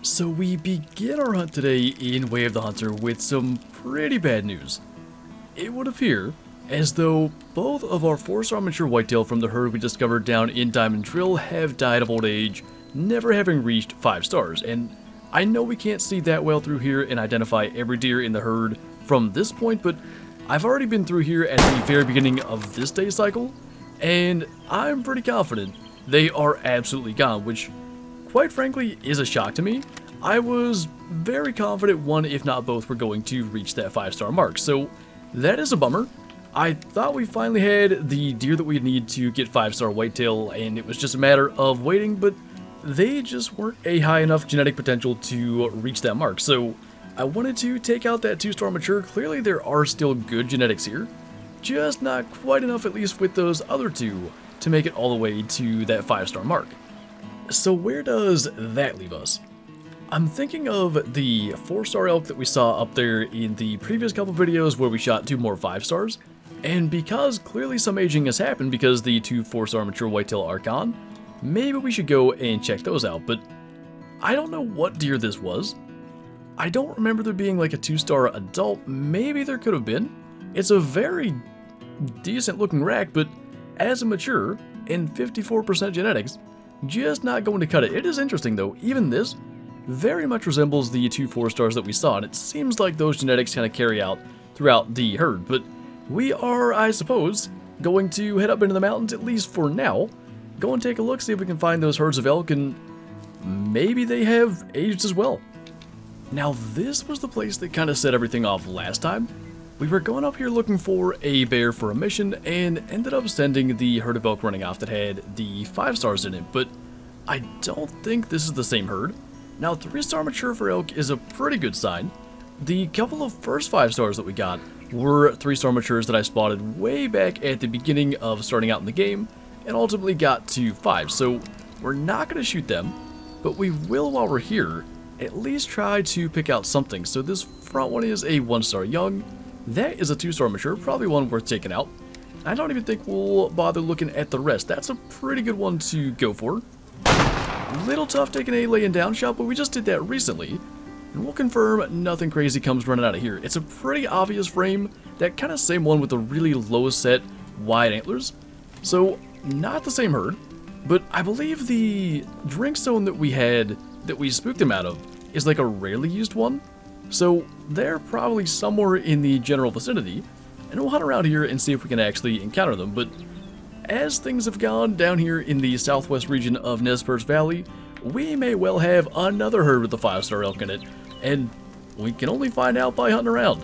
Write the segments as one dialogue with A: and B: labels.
A: So we begin our hunt today in Way of the Hunter with some pretty bad news. It would appear as though both of our 4-star mature whitetail from the herd we discovered down in Diamond Drill have died of old age, never having reached 5 stars, and I know we can't see that well through here and identify every deer in the herd from this point, but I've already been through here at the very beginning of this day cycle, and I'm pretty confident they are absolutely gone, which quite frankly is a shock to me. I was very confident one, if not both, were going to reach that 5-star mark, so that is a bummer. I thought we finally had the deer that we need to get 5-star whitetail, and it was just a matter of waiting, but they just weren't a high enough genetic potential to reach that mark, so I wanted to take out that 2-star mature. Clearly there are still good genetics here, just not quite enough, at least with those other two, to make it all the way to that 5-star mark. So where does that leave us? I'm thinking of the 4-star elk that we saw up there in the previous couple videos where we shot 2 more 5 stars, and because clearly some aging has happened because the 2 4-star mature whitetail are gone, maybe we should go and check those out, but I don't know what deer this was. I don't remember there being like a 2-star adult. Maybe there could have been. It's a very decent looking rack, but as a mature and 54% genetics, just not going to cut it. It is interesting though, even this very much resembles the 2 4-stars that we saw, and it seems like those genetics kind of carry out throughout the herd, but we are, I suppose, going to head up into the mountains, at least for now, go and take a look, see if we can find those herds of elk, and maybe they have aged as well. Now this was the place that kind of set everything off last time. We were going up here looking for a bear for a mission and ended up sending the herd of elk running off that had the 5 stars in it, but I don't think this is the same herd. Now 3-star mature for elk is a pretty good sign. The couple of first 5 stars that we got were 3-star matures that I spotted way back at the beginning of starting out in the game and ultimately got to 5, so we're not going to shoot them, but we will, while we're here, at least try to pick out something. So this front one is a 1-star young. That is a 2-star mature, probably one worth taking out. I don't even think we'll bother looking at the rest. That's a pretty good one to go for. Little tough taking a laying down shot, but we just did that recently, and we'll confirm nothing crazy comes running out of here. It's a pretty obvious frame, that kind of same one with the really low set wide antlers, so not the same herd, but I believe the drink zone that we had, that we spooked them out of, is like a rarely used one, so they're probably somewhere in the general vicinity, and we'll hunt around here and see if we can actually encounter them. But as things have gone down here in the southwest region of Nez Perce Valley, we may well have another herd with a 5-star elk in it, and we can only find out by hunting around.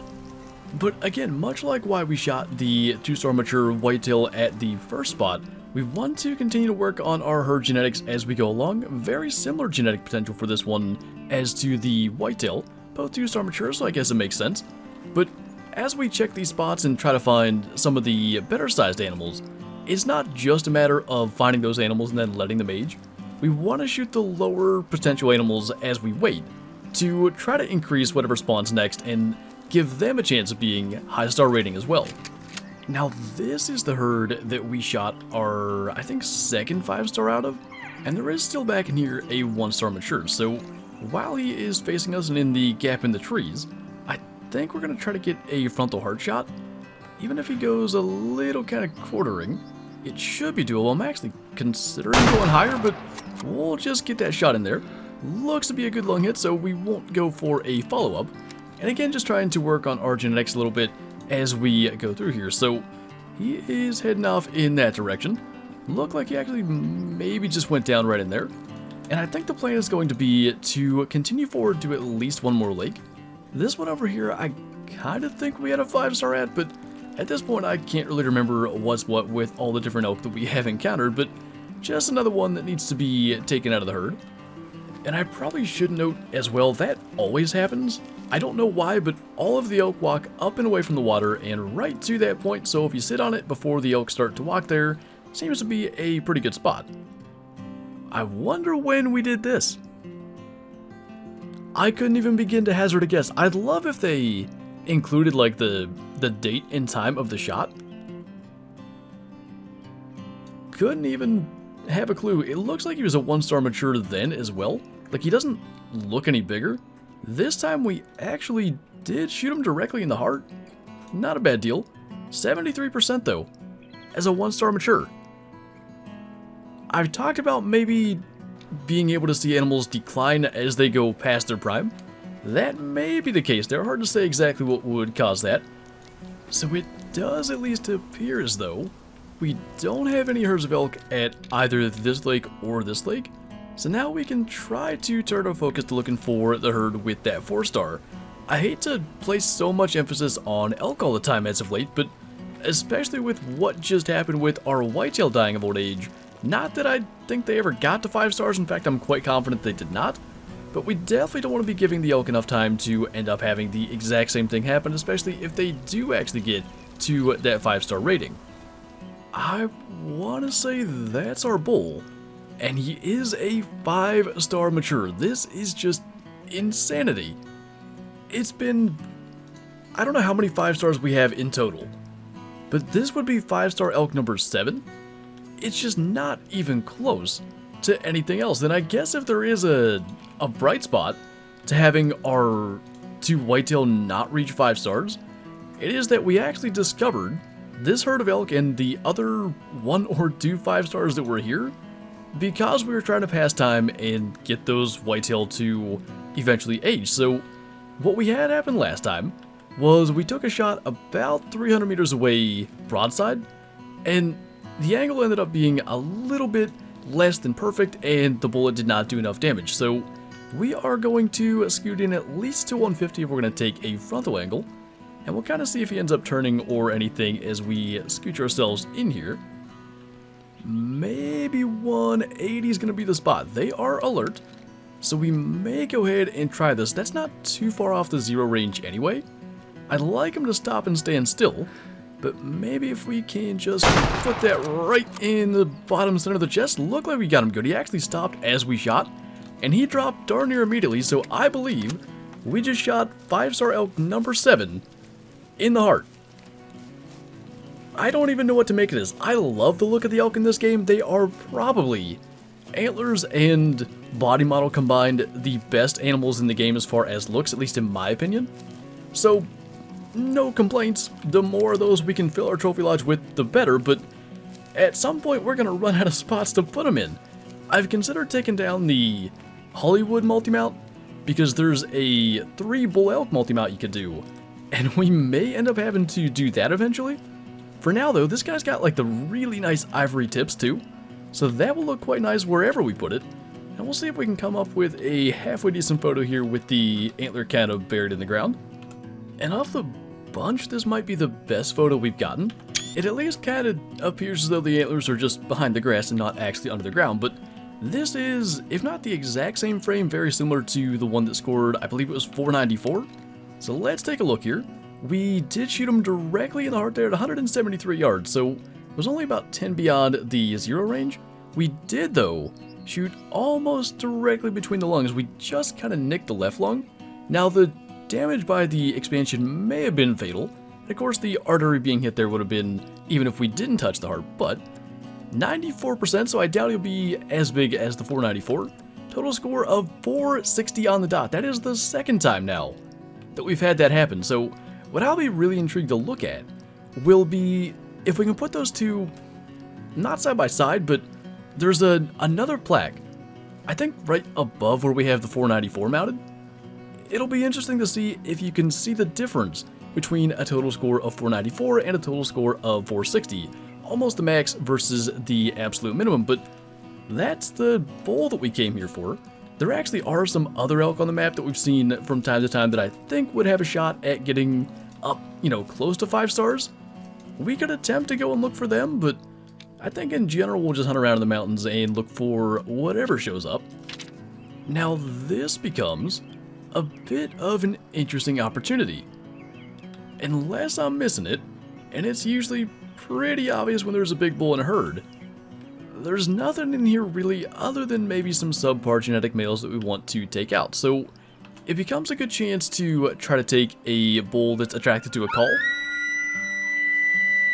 A: But again, much like why we shot the 2-star mature whitetail at the first spot, we want to continue to work on our herd genetics as we go along. Very similar genetic potential for this one as to the whitetail, both 2-star mature, so I guess it makes sense. But as we check these spots and try to find some of the better sized animals, it's not just a matter of finding those animals and then letting them age. We want to shoot the lower potential animals as we wait to try to increase whatever spawns next and give them a chance of being high-star rating as well. Now this is the herd that we shot our, I think, second 5-star out of, and there is still back in here a 1-star mature, so while he is facing us and in the gap in the trees, I think we're going to try to get a frontal heart shot. Even if he goes a little kind of quartering, it should be doable. I'm actually considering going higher, but we'll just get that shot in there. Looks to be a good lung hit, so we won't go for a follow-up. And again, just trying to work on our genetics a little bit as we go through here. So he is heading off in that direction. Looked like he actually maybe just went down right in there. And I think the plan is going to be to continue forward to at least one more lake. This one over here, I kind of think we had a 5-star at, but at this point I can't really remember what's what with all the different elk that we have encountered, but just another one that needs to be taken out of the herd. And I probably should note as well, that always happens. I don't know why, but all of the elk walk up and away from the water and right to that point, so if you sit on it before the elk start to walk there, seems to be a pretty good spot. I wonder when we did this. I couldn't even begin to hazard a guess. I'd love if they included like the date and time of the shot. Couldn't even have a clue. It looks like he was a 1-star mature then as well. Like, he doesn't look any bigger. This time we actually did shoot him directly in the heart. Not a bad deal. 73% though, as a 1-star mature. I've talked about maybe being able to see animals decline as they go past their prime. That may be the case. They're hard to say exactly what would cause that. So it does at least appear as though we don't have any herds of elk at either this lake or this lake. So now we can try to turn our focus to looking for the herd with that 4-star. I hate to place so much emphasis on elk all the time as of late, but especially with what just happened with our whitetail dying of old age. Not that I think they ever got to 5 stars, in fact I'm quite confident they did not. But we definitely don't want to be giving the elk enough time to end up having the exact same thing happen, especially if they do actually get to that 5-star rating. I want to say that's our bull, and he is a 5-star mature. This is just insanity. It's been, I don't know how many 5 stars we have in total, but this would be 5-star elk number 7. It's just not even close to anything else. Then I guess if there is a bright spot to having our 2 whitetail not reach 5 stars, it is that we actually discovered this herd of elk and the other 1 or 2 5 stars that were here because we were trying to pass time and get those whitetail to eventually age. So what we had happen last time was we took a shot about 300 meters away broadside, and the angle ended up being a little bit less than perfect and the bullet did not do enough damage. So we are going to scoot in at least to 150 if we're going to take a frontal angle, and we'll kind of see if he ends up turning or anything as we scooch ourselves in here. Maybe 180 is going to be the spot. They are alert, so we may go ahead and try this. That's not too far off the 0 range anyway. I'd like him to stop and stand still, but maybe if we can just put that right in the bottom center of the chest. Look like we got him good. He actually stopped as we shot, and he dropped darn near immediately, so I believe we just shot 5-star elk number 7 in the heart. I don't even know what to make of this. I love the look of the elk in this game. They are probably, antlers and body model combined, the best animals in the game as far as looks, at least in my opinion. So, no complaints. The more of those we can fill our trophy lodge with, the better, but at some point we're going to run out of spots to put them in. I've considered taking down the Hollywood multi-mount, because there's a 3 bull elk multi-mount you could do, and we may end up having to do that eventually. For now though, this guy's got like the really nice ivory tips too, so that will look quite nice wherever we put it. And we'll see if we can come up with a halfway decent photo here with the antler kind of buried in the ground. And of the bunch, this might be the best photo we've gotten. It at least kind of appears as though the antlers are just behind the grass and not actually under the ground, but this is, if not the exact same frame, very similar to the one that scored, I believe it was 494. So let's take a look here. We did shoot him directly in the heart there at 173 yards, so it was only about 10 beyond the 0 range. We did, though, shoot almost directly between the lungs. We just kind of nicked the left lung. Now, the damage by the expansion may have been fatal, and of course the artery being hit there would have been even if we didn't touch the heart, but 94%, so I doubt he'll be as big as the 494. Total score of 460 on the dot. That is the second time now that we've had that happen. So what I'll be really intrigued to look at will be if we can put those two, not side by side, but there's another plaque, I think right above where we have the 494 mounted. It'll be interesting to see if you can see the difference between a total score of 494 and a total score of 460. Almost the max versus the absolute minimum, but that's the bull that we came here for. There actually are some other elk on the map that we've seen from time to time that I think would have a shot at getting up, close to 5 stars. We could attempt to go and look for them, but I think in general we'll just hunt around in the mountains and look for whatever shows up. Now this becomes a bit of an interesting opportunity. Unless I'm missing it, and it's usually pretty obvious when there's a big bull in a herd, there's nothing in here really other than maybe some subpar genetic males that we want to take out. So it becomes a good chance to try to take a bull that's attracted to a call.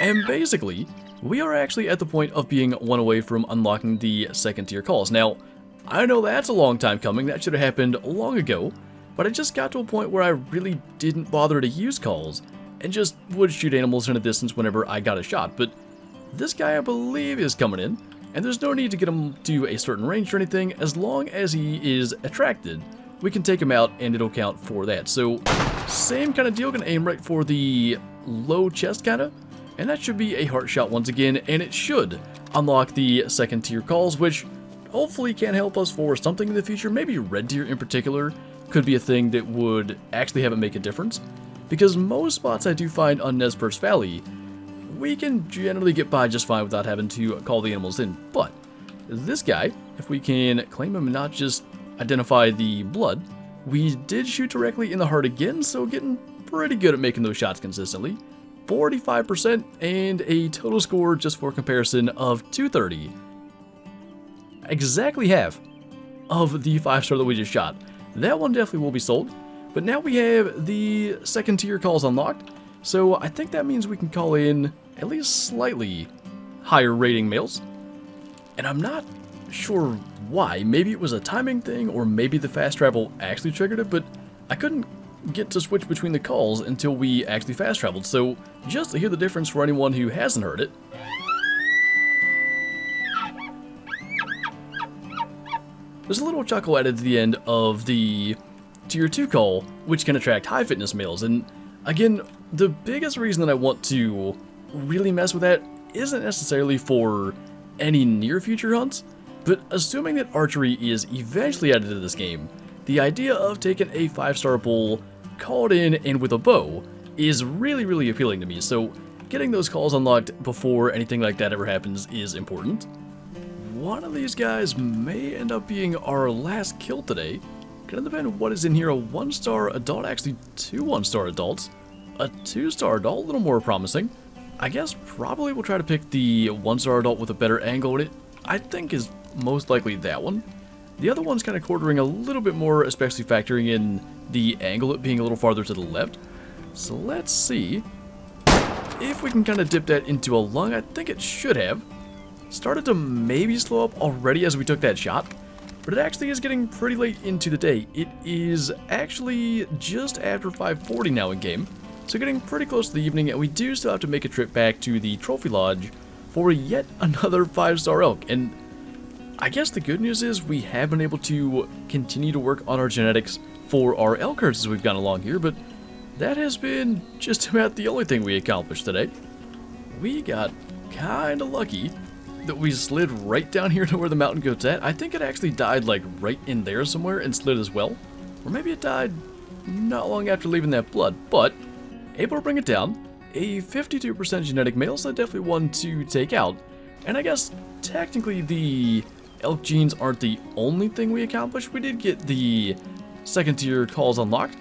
A: And basically, we are actually at the point of being one away from unlocking the second tier calls. Now, I know that's a long time coming, that should have happened long ago, but I just got to a point where I really didn't bother to use calls, and just would shoot animals in a distance whenever I got a shot. But this guy, I believe, is coming in, and there's no need to get him to a certain range or anything. As long as he is attracted, we can take him out and it'll count for that. So same kind of deal, gonna aim right for the low chest kinda, and that should be a heart shot once again, and it should unlock the second tier calls, which hopefully can help us for something in the future. Maybe red tier in particular could be a thing that would actually have it make a difference, because most spots I do find on Nez Perce Valley, we can generally get by just fine without having to call the animals in. But this guy, if we can claim him and not just identify the blood, we did shoot directly in the heart again, so getting pretty good at making those shots consistently. 45% and a total score, just for comparison, of 230. Exactly half of the 5-star that we just shot. That one definitely will be sold. But now we have the second tier calls unlocked, so I think that means we can call in at least slightly higher rating males. And I'm not sure why. Maybe it was a timing thing, or maybe the fast travel actually triggered it, but I couldn't get to switch between the calls until we actually fast traveled. So just to hear the difference for anyone who hasn't heard it. There's a little chuckle added to the end of the tier 2 call, which can attract high fitness males. And again, the biggest reason that I want to really mess with that isn't necessarily for any near future hunts, but assuming that archery is eventually added to this game, the idea of taking a 5-star bull called in and with a bow is really appealing to me. So getting those calls unlocked before anything like that ever happens is important. One of these guys may end up being our last kill today. Gonna depend on what is in here. A 1-star adult, actually 2 1-star adults. A 2-star adult, a little more promising. I guess probably we'll try to pick the 1-star adult with a better angle in it. I think is most likely that one. The other one's kind of quartering a little bit more, especially factoring in the angle, it being a little farther to the left. So let's see if we can kind of dip that into a lung. I think it should have. Started to maybe slow up already as we took that shot, but it actually is getting pretty late into the day. It is actually just after 5:40 now in game, so getting pretty close to the evening, and we do still have to make a trip back to the trophy lodge for yet another 5-star elk. And I guess the good news is we have been able to continue to work on our genetics for our elk herds as we've gone along here, but that has been just about the only thing we accomplished today. We got kinda lucky that we slid right down here to where the mountain goat's at. I think it actually died like right in there somewhere and slid as well. Or maybe it died not long after leaving that blood, but able to bring it down. A 52% genetic male, so definitely one to take out. And I guess technically the elk genes aren't the only thing we accomplished. We did get the second tier calls unlocked.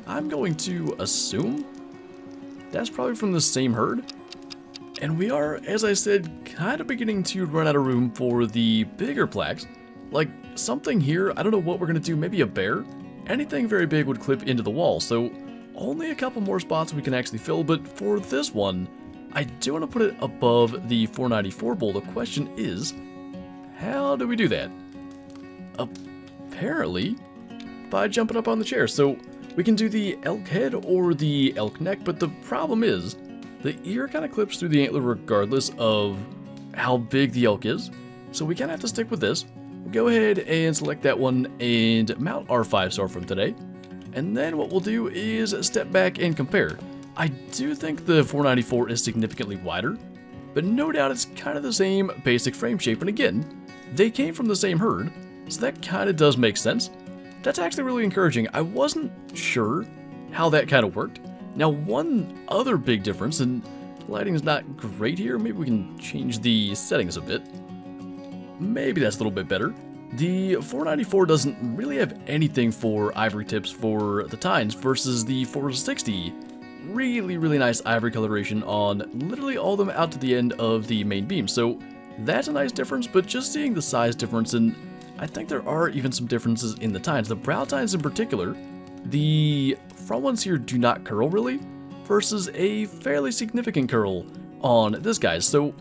A: I'm going to assume that's probably from the same herd. And we are, as I said, kind of beginning to run out of room for the bigger plaques. Like something here, I don't know what we're going to do, maybe a bear? Anything very big would clip into the wall, so only a couple more spots we can actually fill. But for this one, I do want to put it above the 494 bull. The question is, how do we do that? Apparently, by jumping up on the chair. So we can do the elk head or the elk neck, but the problem is, the ear kind of clips through the antler regardless of how big the elk is, so we kind of have to stick with this. We'll go ahead and select that one and mount our 5-star from today. And then what we'll do is step back and compare. I do think the 494 is significantly wider, but no doubt it's kind of the same basic frame shape. And again, they came from the same herd, so that kind of does make sense. That's actually really encouraging. I wasn't sure how that kind of worked. Now, one other big difference, and lighting is not great here, maybe we can change the settings a bit. Maybe that's a little bit better. The 494 doesn't really have anything for ivory tips for the tines versus the 460. Really nice ivory coloration on literally all of them out to the end of the main beam. So that's a nice difference, but just seeing the size difference, and I think there are even some differences in the tines. The brow tines in particular, the front ones here do not curl really, versus a fairly significant curl on this guy. So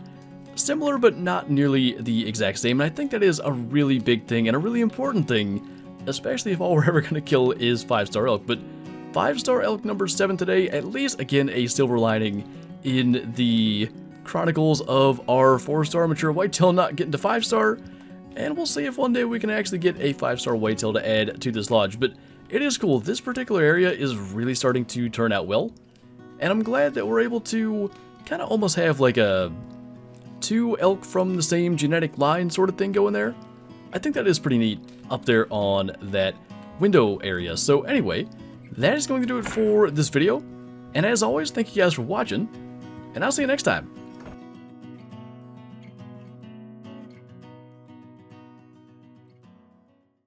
A: similar but not nearly the exact same, and I think that is a really big thing and a really important thing, especially if all we're ever going to kill is 5-star elk. But 5-star elk number 7 today, at least again a silver lining in the chronicles of our 4-star mature whitetail not getting to 5-star, and we'll see if one day we can actually get a 5-star whitetail to add to this lodge. But it is cool. This particular area is really starting to turn out well, and I'm glad that we're able to kind of almost have like a 2 elk from the same genetic line sort of thing going there. I think that is pretty neat up there on that window area. So anyway, that is going to do it for this video, and as always, thank you guys for watching, and I'll see you next time.